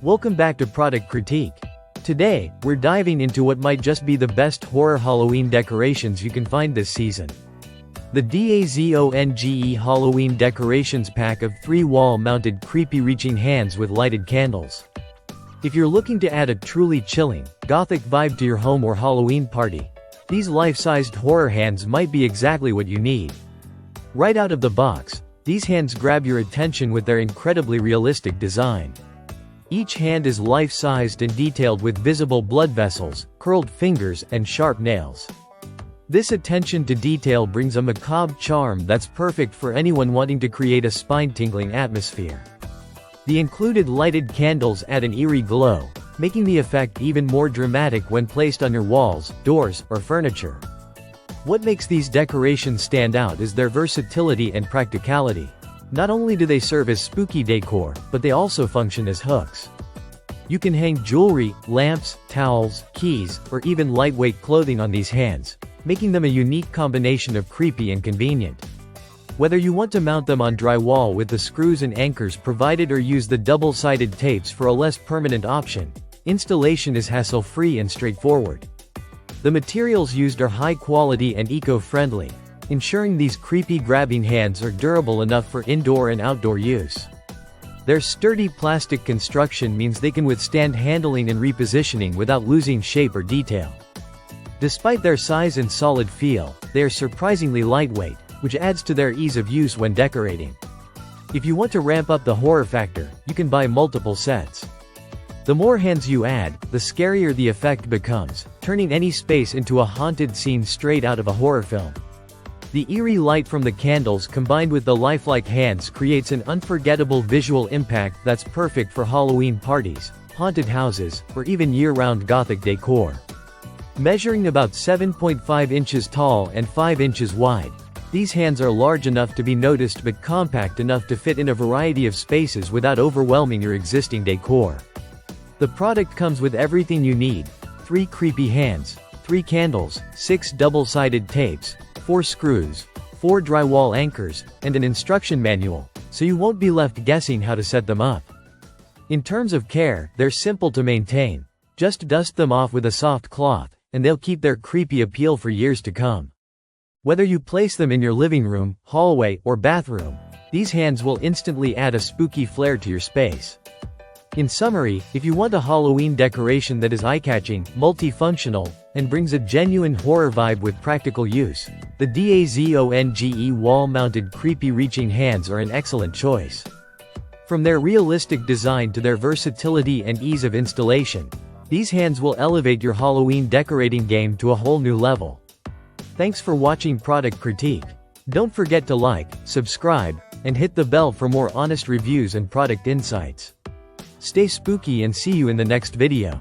Welcome back to Product Critique. Today, we're diving into what might just be the best horror Halloween decorations you can find this season. The DAZONGE Halloween Decorations Pack of 3 wall-mounted creepy reaching hands with lighted candles. If you're looking to add a truly chilling, gothic vibe to your home or Halloween party, these life-sized horror hands might be exactly what you need. Right out of the box, these hands grab your attention with their incredibly realistic design. Each hand is life-sized and detailed with visible blood vessels, curled fingers, and sharp nails. This attention to detail brings a macabre charm that's perfect for anyone wanting to create a spine-tingling atmosphere. The included lighted candles add an eerie glow, making the effect even more dramatic when placed on your walls, doors, or furniture. What makes these decorations stand out is their versatility and practicality. Not only do they serve as spooky decor, but they also function as hooks. You can hang jewelry, lamps, towels, keys, or even lightweight clothing on these hands, making them a unique combination of creepy and convenient. Whether you want to mount them on drywall with the screws and anchors provided or use the double-sided tapes for a less permanent option, installation is hassle-free and straightforward. The materials used are high quality and eco-friendly, ensuring these creepy grabbing hands are durable enough for indoor and outdoor use. Their sturdy plastic construction means they can withstand handling and repositioning without losing shape or detail. Despite their size and solid feel, they are surprisingly lightweight, which adds to their ease of use when decorating. If you want to ramp up the horror factor, you can buy multiple sets. The more hands you add, the scarier the effect becomes, turning any space into a haunted scene straight out of a horror film. The eerie light from the candles combined with the lifelike hands creates an unforgettable visual impact that's perfect for Halloween parties, haunted houses, or even year-round gothic decor. Measuring about 7.5 inches tall and 5 inches wide, these hands are large enough to be noticed but compact enough to fit in a variety of spaces without overwhelming your existing decor. The product comes with everything you need: 3 creepy hands, 3 candles, 6 double-sided tapes, 4 screws, 4 drywall anchors, and an instruction manual, so you won't be left guessing how to set them up. In terms of care, they're simple to maintain. Just dust them off with a soft cloth, and they'll keep their creepy appeal for years to come. Whether you place them in your living room, hallway, or bathroom, these hands will instantly add a spooky flair to your space. In summary, if you want a Halloween decoration that is eye-catching, multifunctional, and brings a genuine horror vibe with practical use, the DAZONGE wall-mounted creepy reaching hands are an excellent choice. From their realistic design to their versatility and ease of installation, these hands will elevate your Halloween decorating game to a whole new level. Thanks for watching Product Critique. Don't forget to like, subscribe, and hit the bell for more honest reviews and product insights. Stay spooky and see you in the next video.